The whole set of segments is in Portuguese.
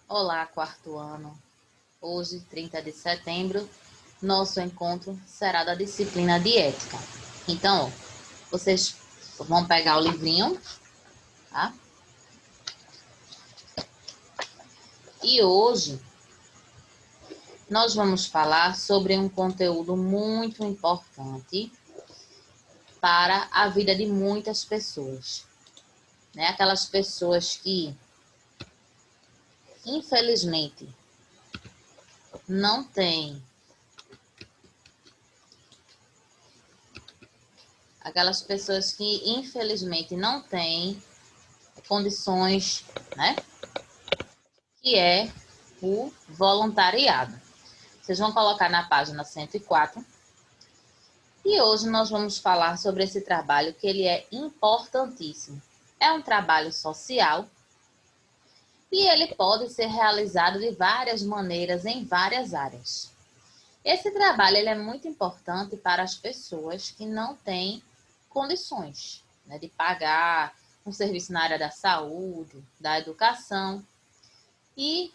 Olá, quarto ano. Hoje, 30 de setembro, nosso encontro será da disciplina de ética. Então, vocês vão pegar o livrinho, tá? E hoje nós vamos falar sobre um conteúdo muito importante para a vida de muitas pessoas, né? Aquelas pessoas que, infelizmente, não têm condições, né? Que é o voluntariado. Vocês vão colocar na página 104. E hoje nós vamos falar sobre esse trabalho que ele é importantíssimo. É um trabalho social e ele pode ser realizado de várias maneiras em várias áreas. Esse trabalho ele é muito importante para as pessoas que não têm condições, né, de pagar um serviço na área da saúde, da educação. E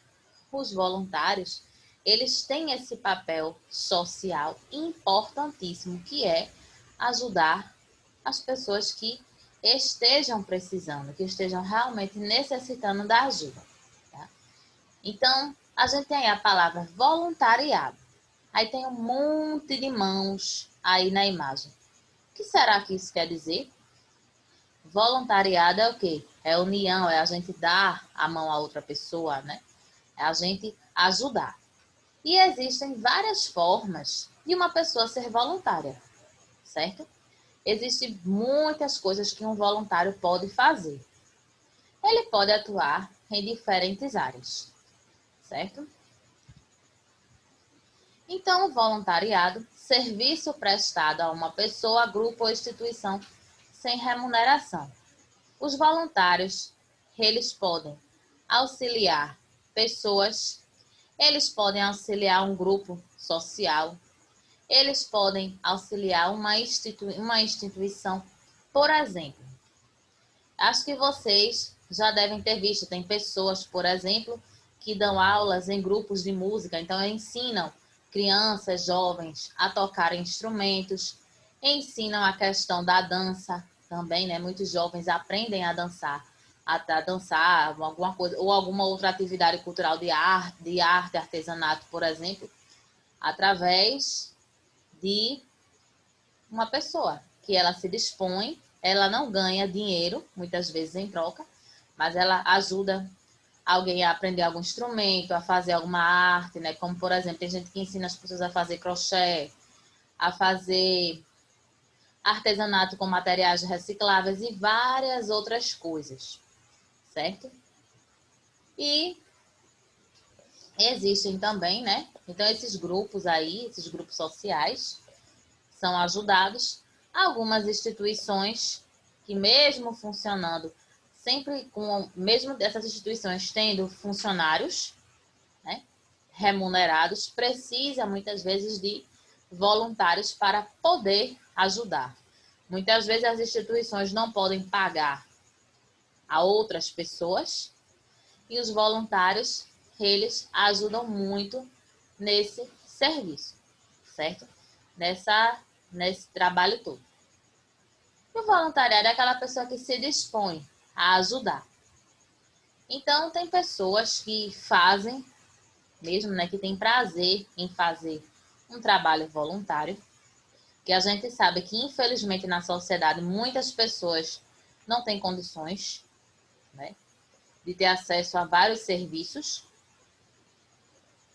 os voluntários, eles têm esse papel social importantíssimo, que é ajudar as pessoas que estejam precisando, que estejam realmente necessitando da ajuda. Tá? Então, a gente tem a palavra voluntariado. Aí tem um monte de mãos aí na imagem. O que será que isso quer dizer? Voluntariado é o quê? É união, é a gente dar a mão a outra pessoa, né? É a gente ajudar. E existem várias formas de uma pessoa ser voluntária, certo? Existem muitas coisas que um voluntário pode fazer. Ele pode atuar em diferentes áreas, certo? Então, o voluntariado, serviço prestado a uma pessoa, grupo ou instituição sem remuneração. Os voluntários, eles podem auxiliar pessoas, eles podem auxiliar um grupo social, eles podem auxiliar uma instituição. Por exemplo, acho que vocês já devem ter visto, tem pessoas, por exemplo, que dão aulas em grupos de música, então ensinam crianças, jovens a tocar instrumentos, ensinam a questão da dança também, né? Muitos jovens aprendem a dançar, alguma coisa, ou alguma outra atividade cultural de arte, artesanato, por exemplo, através de uma pessoa que ela se dispõe, ela não ganha dinheiro, muitas vezes em troca, mas ela ajuda alguém a aprender algum instrumento, a fazer alguma arte, né? Como, por exemplo, tem gente que ensina as pessoas a fazer crochê, a fazer artesanato com materiais recicláveis e várias outras coisas, certo? E existem também, né? Então, esses grupos aí, esses grupos sociais, são ajudados. Algumas instituições que mesmo funcionando, mesmo dessas instituições tendo funcionários, né, remunerados, precisa muitas vezes de voluntários para poder ajudar. Muitas vezes as instituições não podem pagar a outras pessoas e os voluntários, eles ajudam muito nesse serviço, certo? Nesse trabalho todo. E o voluntariado é aquela pessoa que se dispõe a ajudar. Então, tem pessoas que fazem, mesmo, né, que tem prazer em fazer um trabalho voluntário, que a gente sabe que, infelizmente, na sociedade, muitas pessoas não têm condições, né, de ter acesso a vários serviços.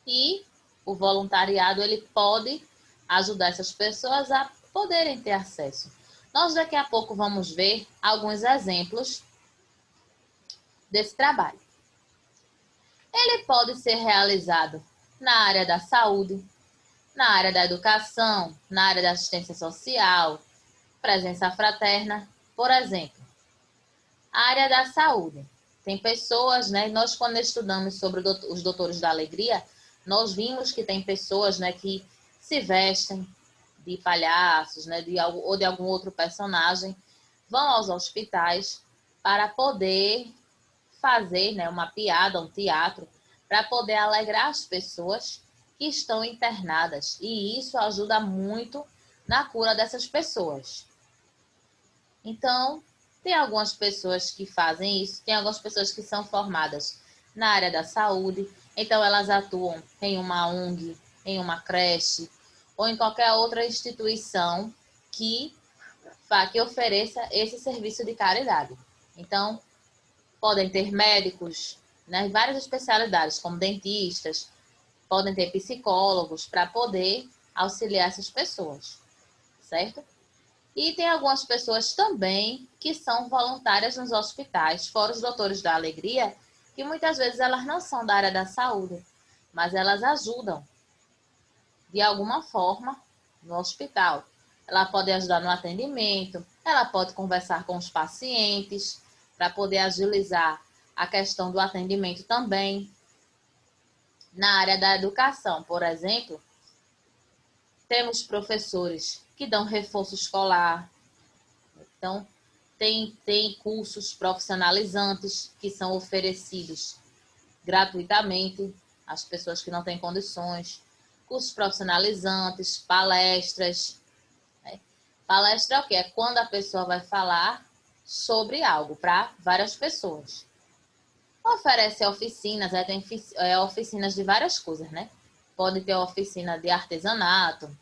E o voluntariado, ele pode ajudar essas pessoas a poderem ter acesso. Nós daqui a pouco vamos ver alguns exemplos desse trabalho. Ele pode ser realizado na área da saúde, na área da educação, na área da assistência social, presença fraterna, por exemplo. A área da saúde. Tem pessoas, né? Nós, quando estudamos sobre os doutores da alegria, nós vimos que tem pessoas, né, que se vestem de palhaços, né, ou de algum outro personagem, vão aos hospitais para poder fazer, né, uma piada, um teatro, para poder alegrar as pessoas que estão internadas. E isso ajuda muito na cura dessas pessoas. Então, tem algumas pessoas que fazem isso, tem algumas pessoas que são formadas na área da saúde, então elas atuam em uma ONG, em uma creche ou em qualquer outra instituição que ofereça esse serviço de caridade. Então, podem ter médicos, né, várias especialidades, como dentistas, podem ter psicólogos para poder auxiliar essas pessoas, certo? E tem algumas pessoas também que são voluntárias nos hospitais, fora os doutores da alegria, que muitas vezes elas não são da área da saúde, mas elas ajudam de alguma forma no hospital. Ela pode ajudar no atendimento, ela pode conversar com os pacientes para poder agilizar a questão do atendimento também. Na área da educação, por exemplo, temos professores que dão reforço escolar. Então, tem cursos profissionalizantes que são oferecidos gratuitamente às pessoas que não têm condições. Cursos profissionalizantes, palestras. Né? Palestra é o quê? É quando a pessoa vai falar sobre algo para várias pessoas. Oferece oficinas, tem oficinas de várias coisas, né? Pode ter oficina de artesanato,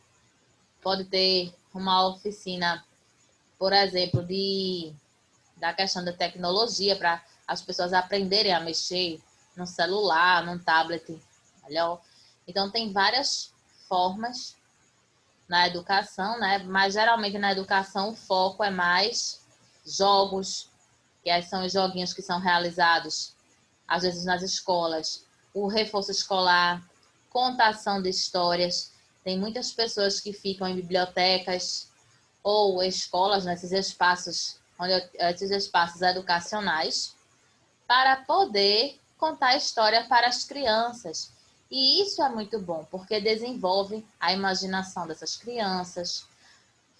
pode ter uma oficina, por exemplo, da questão da tecnologia, para as pessoas aprenderem a mexer no celular, no tablet. Melhor. Então, tem várias formas na educação, né? Mas geralmente na educação o foco é mais jogos, que aí são os joguinhos que são realizados às vezes nas escolas, o reforço escolar, contação de histórias. Tem muitas pessoas que ficam em bibliotecas ou escolas, nesses espaços, esses espaços educacionais, para poder contar história para as crianças. E isso é muito bom, porque desenvolve a imaginação dessas crianças,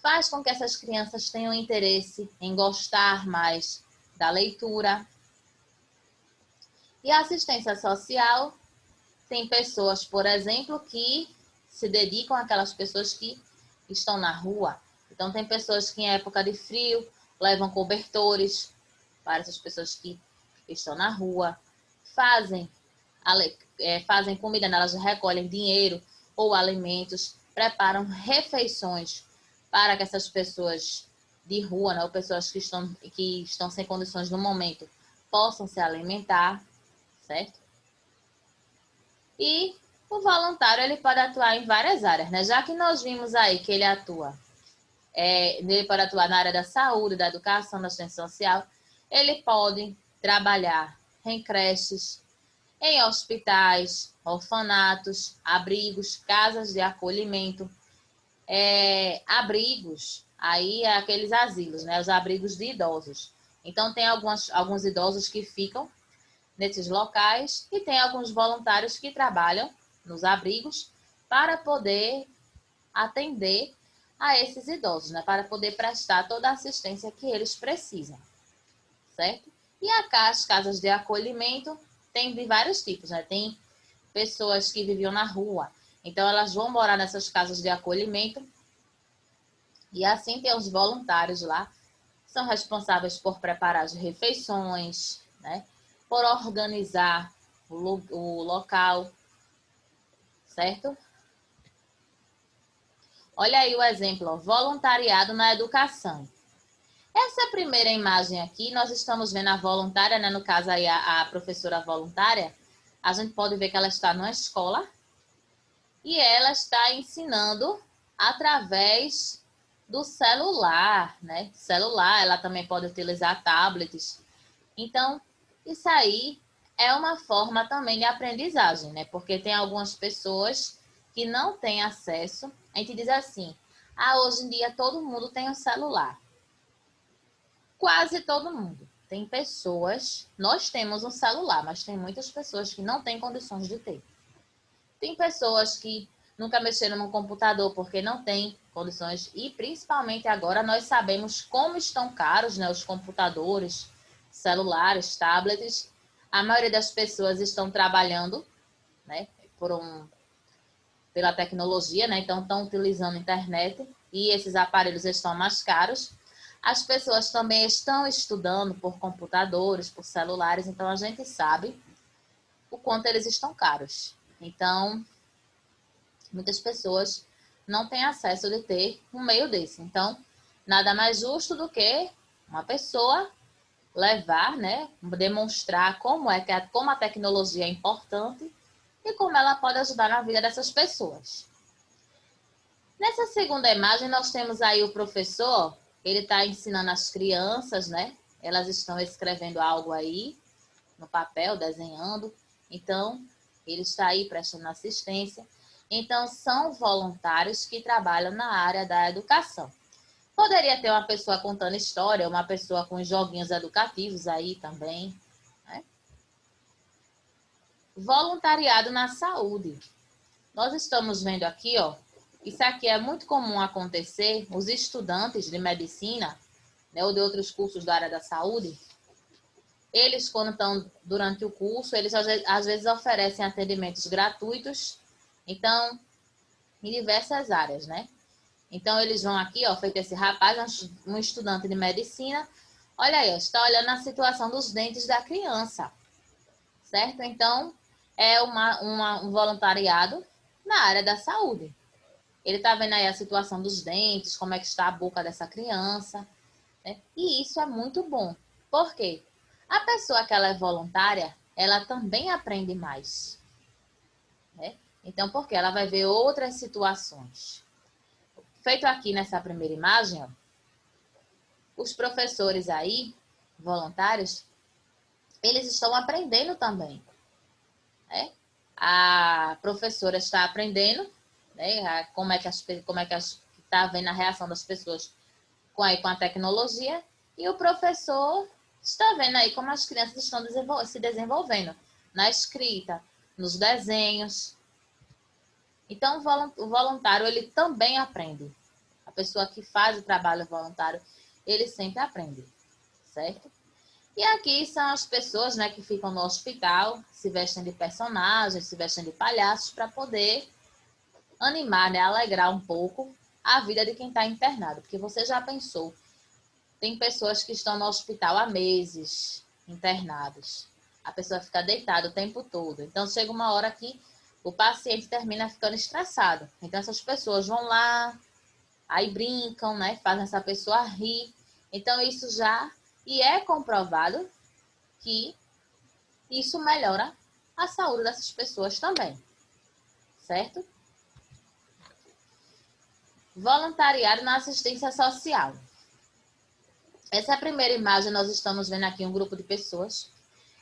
faz com que essas crianças tenham interesse em gostar mais da leitura. E a assistência social tem pessoas, por exemplo, que se dedicam àquelas pessoas que estão na rua. Então, tem pessoas que em época de frio levam cobertores para essas pessoas que estão na rua, fazem comida, né? Elas recolhem dinheiro ou alimentos, preparam refeições para que essas pessoas de rua, né, ou pessoas que estão sem condições no momento, possam se alimentar, certo? E o voluntário ele pode atuar em várias áreas, né? Já que nós vimos aí que ele pode atuar na área da saúde, da educação, da assistência social, ele pode trabalhar em creches, em hospitais, orfanatos, abrigos, casas de acolhimento, abrigos, aí é aqueles asilos, né? Os abrigos de idosos. Então, tem alguns idosos que ficam nesses locais e tem alguns voluntários que trabalham nos abrigos para poder atender a esses idosos, né? Para poder prestar toda a assistência que eles precisam, certo? E as casas de acolhimento tem de vários tipos, né? Tem pessoas que viviam na rua, então elas vão morar nessas casas de acolhimento e assim tem os voluntários lá, são responsáveis por preparar as refeições, né? Por organizar o local, certo? Olha aí o exemplo, ó, voluntariado na educação. Essa primeira imagem aqui, nós estamos vendo a voluntária, né? No caso aí a professora voluntária, a gente pode ver que ela está numa escola e ela está ensinando através do celular, né? Celular, ela também pode utilizar tablets. Então, isso aí é uma forma também de aprendizagem, né? Porque tem algumas pessoas que não têm acesso. A gente diz assim, hoje em dia todo mundo tem um celular. Quase todo mundo. Tem pessoas, nós temos um celular, mas tem muitas pessoas que não têm condições de ter. Tem pessoas que nunca mexeram no computador porque não têm condições e principalmente agora nós sabemos como estão caros, né, os computadores, celulares, tablets. A maioria das pessoas estão trabalhando né? Pela tecnologia, né? Então estão utilizando a internet e esses aparelhos estão mais caros. As pessoas também estão estudando por computadores, por celulares, então a gente sabe o quanto eles estão caros. Então, muitas pessoas não têm acesso de ter um meio desse. Então, nada mais justo do que uma pessoa levar, né, demonstrar como a tecnologia é importante e como ela pode ajudar na vida dessas pessoas. Nessa segunda imagem, nós temos aí o professor, ele está ensinando as crianças, né? Elas estão escrevendo algo aí no papel, desenhando. Então, ele está aí prestando assistência. Então, são voluntários que trabalham na área da educação. Poderia ter uma pessoa contando história, uma pessoa com joguinhos educativos aí também, né? Voluntariado na saúde. Nós estamos vendo aqui, ó, isso aqui é muito comum acontecer, os estudantes de medicina, né, ou de outros cursos da área da saúde, eles, quando estão durante o curso, eles às vezes oferecem atendimentos gratuitos, então, em diversas áreas, né? Então, eles vão aqui, ó, feito esse rapaz, um estudante de medicina, olha aí, ó, está olhando a situação dos dentes da criança, certo? Então, é um voluntariado na área da saúde. Ele está vendo aí a situação dos dentes, como é que está a boca dessa criança, né? E isso é muito bom. Por quê? A pessoa que ela é voluntária, ela também aprende mais, né? Então, porque ela vai ver outras situações. Feito aqui nessa primeira imagem, ó, os professores aí, voluntários, eles estão aprendendo também, né? A professora está aprendendo, né? Como é que está vendo a reação das pessoas com a tecnologia, e o professor está vendo aí como as crianças estão se desenvolvendo na escrita, nos desenhos. Então, o voluntário, ele também aprende. A pessoa que faz o trabalho voluntário, ele sempre aprende, certo? E aqui são as pessoas, né, que ficam no hospital, se vestem de personagens, se vestem de palhaços, para poder animar, né, alegrar um pouco a vida de quem está internado. Porque você já pensou, tem pessoas que estão no hospital há meses, internados. A pessoa fica deitada o tempo todo. Então, chega uma hora que o paciente termina ficando estressado. Então, essas pessoas vão lá, aí brincam, né? Fazem essa pessoa rir. Então, isso já... E é comprovado que isso melhora a saúde dessas pessoas também. Certo? Voluntariado na assistência social. Essa é a primeira imagem, nós estamos vendo aqui um grupo de pessoas.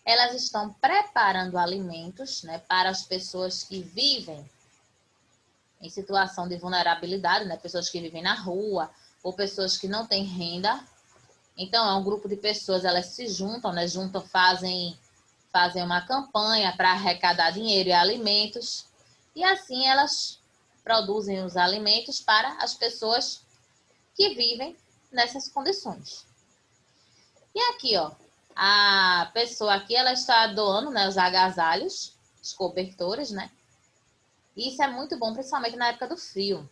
Elas estão preparando alimentos, né, para as pessoas que vivem em situação de vulnerabilidade, né, pessoas que vivem na rua ou pessoas que não têm renda. Então, é um grupo de pessoas, elas se juntam, né, fazem uma campanha para arrecadar dinheiro e alimentos. E assim elas produzem os alimentos para as pessoas que vivem nessas condições. E aqui, ó, a pessoa aqui, ela está doando, né, os agasalhos, os cobertores, né? E isso é muito bom, principalmente na época do frio.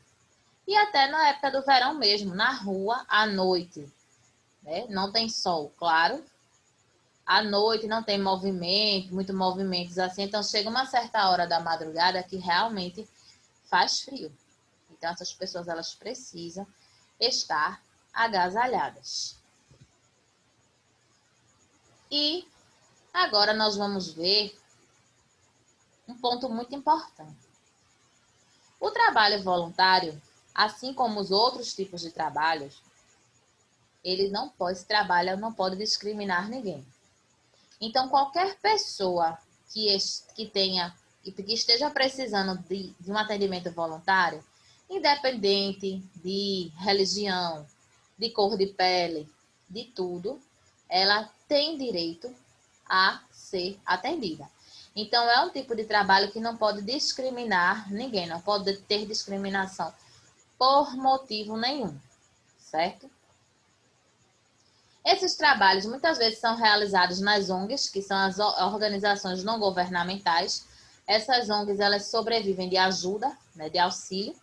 E até na época do verão mesmo, na rua, à noite, né? Não tem sol, claro. À noite não tem movimento, muito movimentos assim. Então, chega uma certa hora da madrugada que realmente faz frio. Então, essas pessoas, elas precisam estar agasalhadas. E agora nós vamos ver um ponto muito importante. O trabalho voluntário, assim como os outros tipos de trabalhos, esse trabalho não pode discriminar ninguém. Então, qualquer pessoa que esteja precisando de um atendimento voluntário, independente de religião, de cor de pele, de tudo, ela tem direito a ser atendida. Então, é um tipo de trabalho que não pode discriminar ninguém, não pode ter discriminação por motivo nenhum, certo? Esses trabalhos muitas vezes são realizados nas ONGs, que são as organizações não governamentais. Essas ONGs, elas sobrevivem de ajuda, né, de auxílio.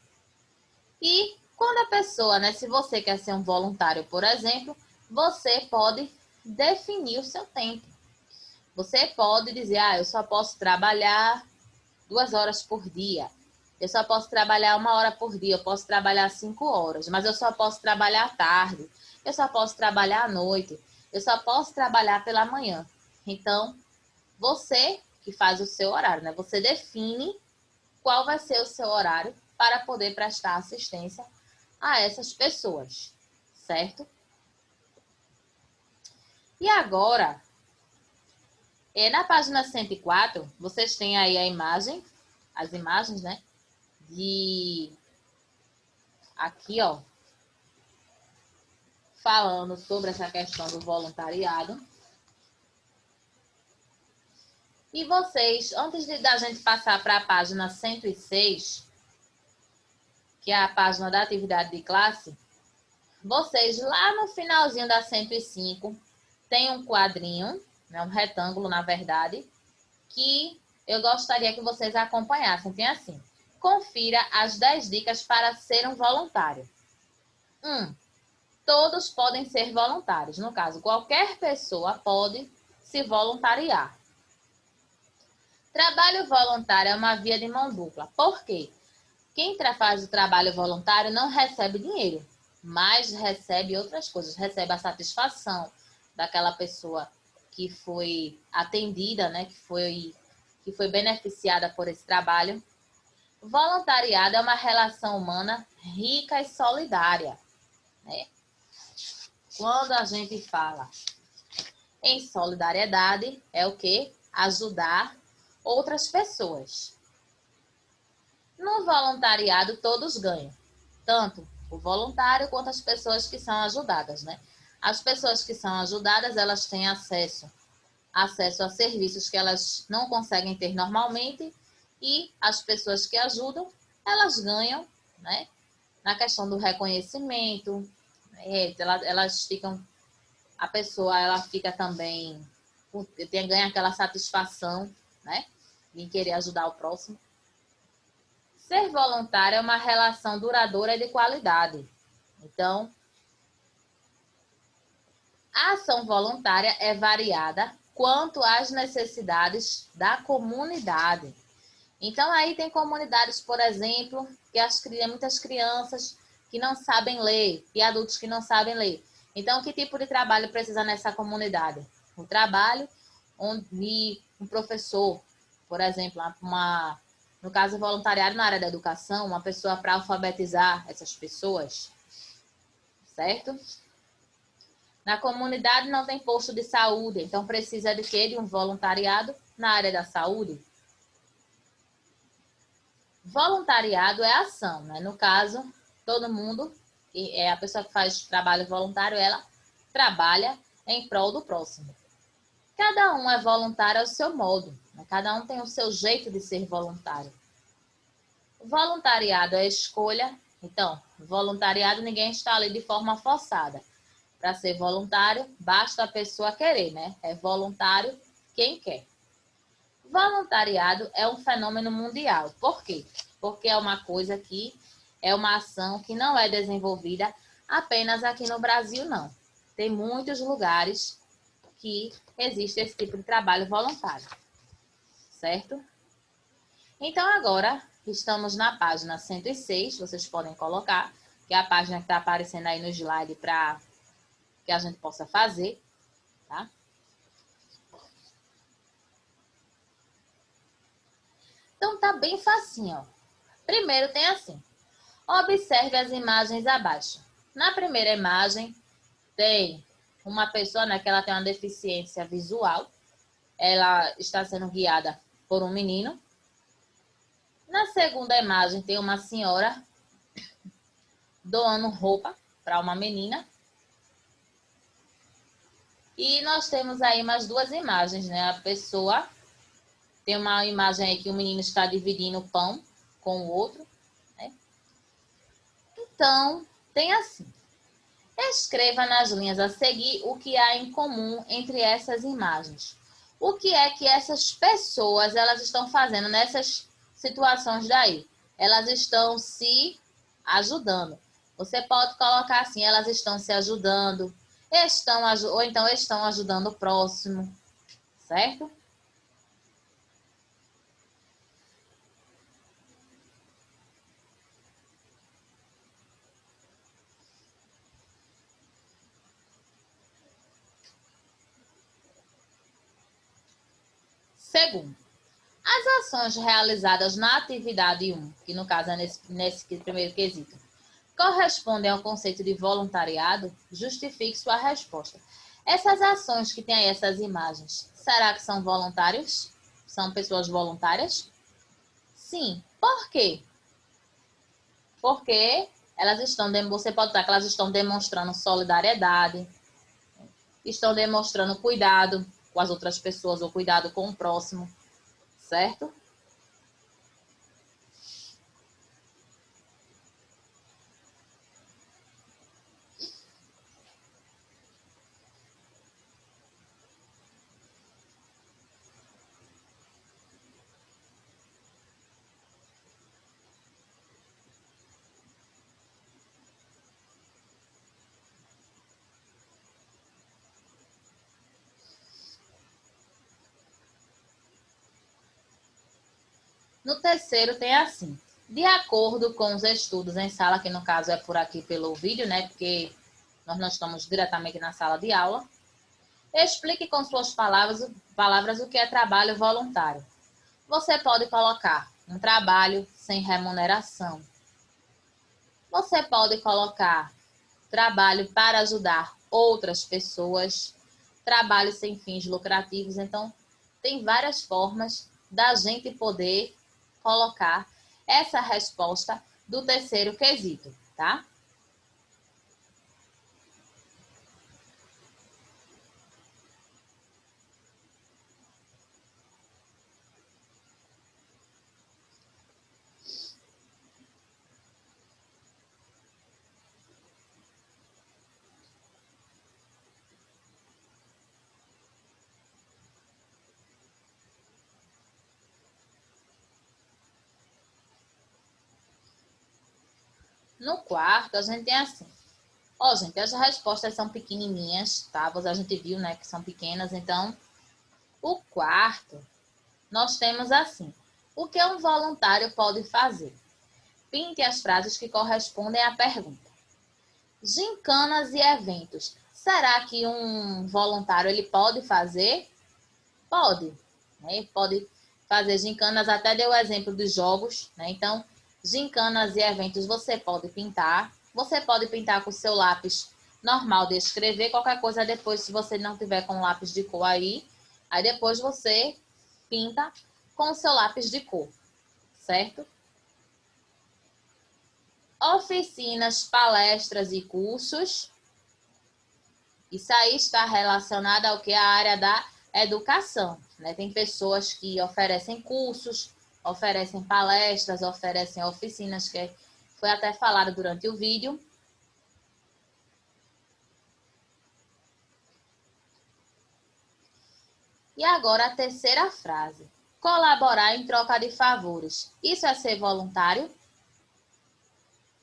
E quando a pessoa, né, se você quer ser um voluntário, por exemplo, você pode definir o seu tempo. Você pode dizer, eu só posso trabalhar 2 horas por dia. Eu só posso trabalhar 1 hora por dia. Eu posso trabalhar 5 horas, mas eu só posso trabalhar à tarde. Eu só posso trabalhar à noite. Eu só posso trabalhar pela manhã. Então, você que faz o seu horário, né? Você define qual vai ser o seu horário para poder prestar assistência a essas pessoas, certo? E agora, na página 104, vocês têm aí a imagem, as imagens, né? De aqui, ó, falando sobre essa questão do voluntariado. E vocês, antes da gente passar para a página 106, que é a página da atividade de classe, vocês lá no finalzinho da 105 tem um quadrinho, né, um retângulo, na verdade, que eu gostaria que vocês acompanhassem. Tem assim: confira as 10 dicas para ser um voluntário. 1. Todos podem ser voluntários. No caso, qualquer pessoa pode se voluntariar. Trabalho voluntário é uma via de mão dupla. Por quê? Quem faz o trabalho voluntário não recebe dinheiro, mas recebe outras coisas. Recebe a satisfação daquela pessoa que foi atendida, né? Que foi beneficiada por esse trabalho. Voluntariado é uma relação humana rica e solidária, né? Quando a gente fala em solidariedade, é o quê? Ajudar outras pessoas. No voluntariado, todos ganham, tanto o voluntário quanto as pessoas que são ajudadas, né? As pessoas que são ajudadas, elas têm acesso a serviços que elas não conseguem ter normalmente, e as pessoas que ajudam, elas ganham, né? Na questão do reconhecimento, elas ficam, a pessoa, ela fica também, ganha aquela satisfação, né? Em querer ajudar o próximo. Ser voluntário é uma relação duradoura e de qualidade. Então, a ação voluntária é variada quanto às necessidades da comunidade. Então, aí tem comunidades, por exemplo, que muitas crianças que não sabem ler e adultos que não sabem ler. Então, que tipo de trabalho precisa nessa comunidade? Um trabalho onde um professor, por exemplo, no caso voluntariado na área da educação, uma pessoa para alfabetizar essas pessoas, certo? Na comunidade não tem posto de saúde, então precisa de quê? De um voluntariado na área da saúde. Voluntariado é ação, né? No caso, todo mundo, a pessoa que faz trabalho voluntário, ela trabalha em prol do próximo. Cada um é voluntário ao seu modo, né? Cada um tem o seu jeito de ser voluntário. Voluntariado é escolha. Então, voluntariado, ninguém está ali de forma forçada. Para ser voluntário, basta a pessoa querer, né? É voluntário quem quer. Voluntariado é um fenômeno mundial. Por quê? Porque é uma coisa é uma ação que não é desenvolvida apenas aqui no Brasil, não. Tem muitos lugares que existe esse tipo de trabalho voluntário, certo? Então, agora, estamos na página 106, vocês podem colocar, que é a página que está aparecendo aí no slide para que a gente possa fazer, tá? Então, tá bem facinho, ó. Primeiro tem assim: observe as imagens abaixo. Na primeira imagem, tem uma pessoa, né, que ela tem uma deficiência visual. Ela está sendo guiada por um menino. Na segunda imagem, tem uma senhora doando roupa para uma menina. E nós temos aí mais 2 imagens, né? A pessoa, tem uma imagem aí que o menino está dividindo o pão com o outro, né? Então, tem assim: escreva nas linhas a seguir o que há em comum entre essas imagens. O que é que essas pessoas elas estão fazendo nessas situações daí? Elas estão se ajudando. Você pode colocar assim, elas estão se ajudando, ou então estão ajudando o próximo, certo? Segundo, as ações realizadas na atividade 1, que no caso é nesse primeiro quesito, correspondem ao conceito de voluntariado? Justifique sua resposta. Essas ações que tem aí essas imagens, será que são voluntários? São pessoas voluntárias? Sim. Por quê? Porque você pode estar que elas estão demonstrando solidariedade, estão demonstrando cuidado com as outras pessoas ou cuidado com o próximo, certo? No terceiro tem assim, de acordo com os estudos em sala, que no caso é por aqui pelo vídeo, né? Porque nós não estamos diretamente na sala de aula. Explique com suas palavras o que é trabalho voluntário. Você pode colocar um trabalho sem remuneração. Você pode colocar trabalho para ajudar outras pessoas, trabalho sem fins lucrativos. Então, tem várias formas da gente poder colocar essa resposta do terceiro quesito, tá? No quarto, a gente tem assim. Ó, gente, as respostas são pequenininhas, tá? A gente viu, né, que são pequenas. Então, o quarto, nós temos assim. O que um voluntário pode fazer? Pinte as frases que correspondem à pergunta. Gincanas e eventos. Será que um voluntário ele pode fazer? Pode, né? Pode fazer gincanas, até deu o exemplo dos jogos, né? Então, gincanas e eventos você pode pintar. Você pode pintar com o seu lápis normal de escrever, qualquer coisa depois, se você não tiver com lápis de cor aí depois você pinta com o seu lápis de cor, certo? Oficinas, palestras e cursos. Isso aí está relacionado ao que? A área da educação, né? Tem pessoas que oferecem cursos, oferecem palestras, oferecem oficinas, que foi até falado durante o vídeo. E agora a terceira frase. Colaborar em troca de favores. Isso é ser voluntário?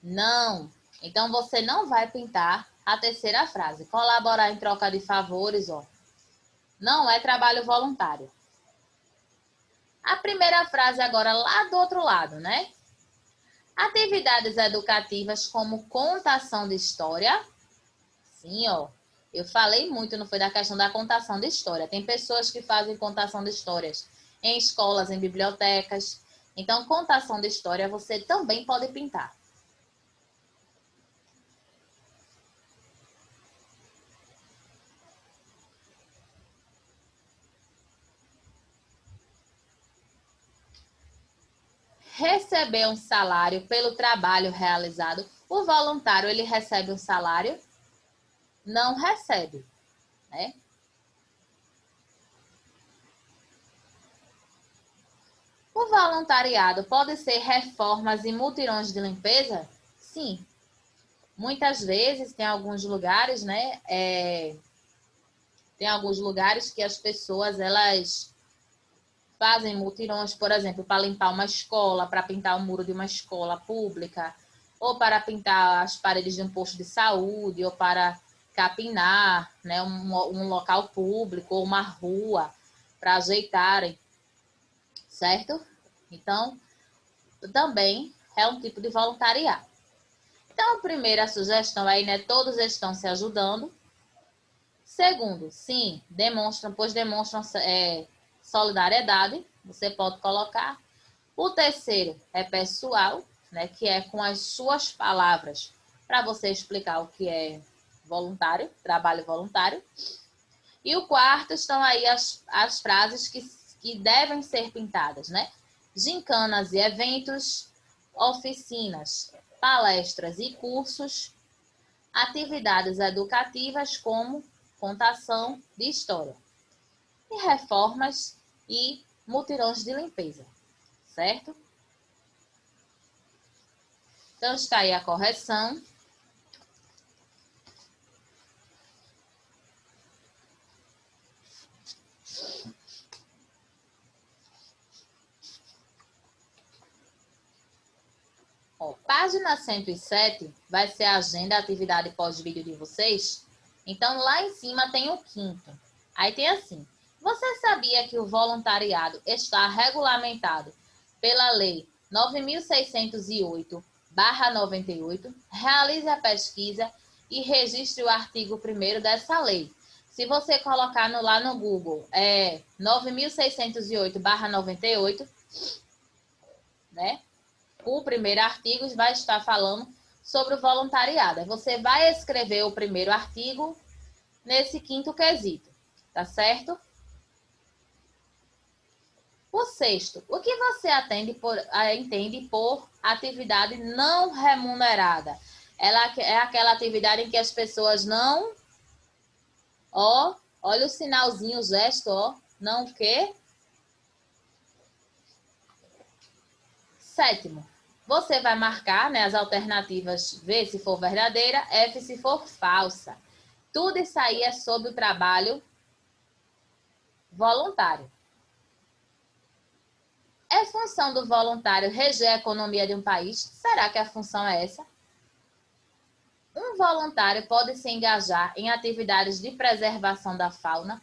Não. Então você não vai pintar a terceira frase. Colaborar em troca de favores, ó. Não é trabalho voluntário. A primeira frase agora lá do outro lado, né? Atividades educativas como contação de história. Sim, ó. Eu falei muito, não foi da questão da contação de história. Tem pessoas que fazem contação de histórias em escolas, em bibliotecas. Então, contação de história você também pode pintar. Receber um salário pelo trabalho realizado. O voluntário, ele recebe um salário? Não recebe, né? O voluntariado pode ser reformas e mutirões de limpeza? Sim. Muitas vezes tem alguns lugares, né, Tem alguns lugares que as pessoas, elas fazem mutirões, por exemplo, para limpar uma escola, para pintar o muro de uma escola pública, ou para pintar as paredes de um posto de saúde, ou para capinar, né, um local público ou uma rua para ajeitarem, certo? Então, também é um tipo de voluntariado. Então, a primeira sugestão aí, né, todos estão se ajudando. Segundo, sim, demonstram solidariedade, você pode colocar. O terceiro é pessoal, né, que é com as suas palavras, para você explicar o que é voluntário, trabalho voluntário. E o quarto estão aí as frases que devem ser pintadas, né? Gincanas e eventos, oficinas, palestras e cursos, atividades educativas como contação de história, e reformas e mutirões de limpeza, certo? Então está aí a correção. Ó, página 107 vai ser a agenda, a atividade pós-vídeo de vocês. Então, lá em cima tem o quinto. Aí tem assim: você sabia que o voluntariado está regulamentado pela Lei 9.608/98? Realize a pesquisa e registre o artigo 1º dessa lei. Se você colocar lá no Google, 9.608/98, né? O primeiro artigo vai estar falando sobre o voluntariado. Aí você vai escrever o primeiro artigo nesse quinto quesito, tá certo? O sexto, o que você entende por atividade não remunerada? Ela é aquela atividade em que as pessoas não, olha o sinalzinho, o gesto, não o quê? Sétimo, você vai marcar, né, as alternativas V se for verdadeira, F se for falsa. Tudo isso aí é sobre o trabalho voluntário. É função do voluntário reger a economia de um país? Será que a função é essa? Um voluntário pode se engajar em atividades de preservação da fauna.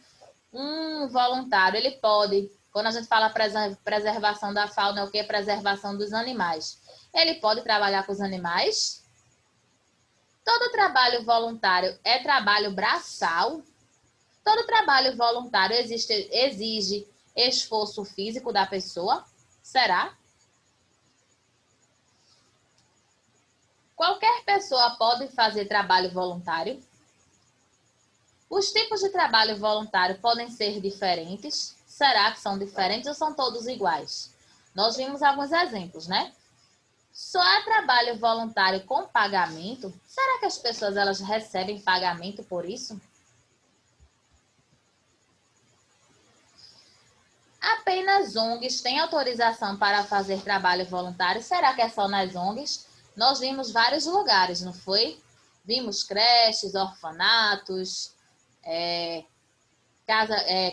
Um voluntário, ele pode, quando a gente fala preservação da fauna, é o que? Preservação dos animais. Ele pode trabalhar com os animais? Todo trabalho voluntário é trabalho braçal? Todo trabalho voluntário exige esforço físico da pessoa? Será? Qualquer pessoa pode fazer trabalho voluntário? Os tipos de trabalho voluntário podem ser diferentes? Será que são diferentes ou são todos iguais? Nós vimos alguns exemplos, né? Só há trabalho voluntário com pagamento? Será que as pessoas elas recebem pagamento por isso? Apenas ONGs têm autorização para fazer trabalho voluntário? Será que é só nas ONGs? Nós vimos vários lugares, não foi? Vimos creches, orfanatos,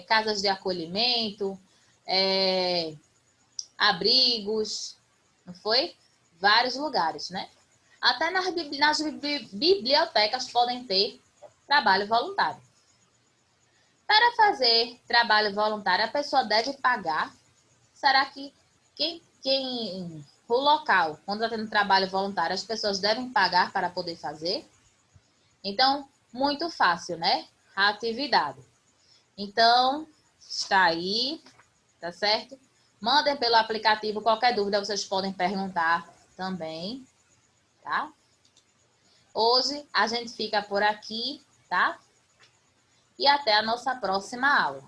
casas de acolhimento, abrigos, não foi? Vários lugares, né? Até nas bibliotecas podem ter trabalho voluntário. Para fazer trabalho voluntário, a pessoa deve pagar? Será que o local onde está tendo trabalho voluntário, as pessoas devem pagar para poder fazer? Então, muito fácil, né? A atividade. Então, está aí, tá certo? Mandem pelo aplicativo, qualquer dúvida vocês podem perguntar também, tá? Hoje a gente fica por aqui, tá? E até a nossa próxima aula.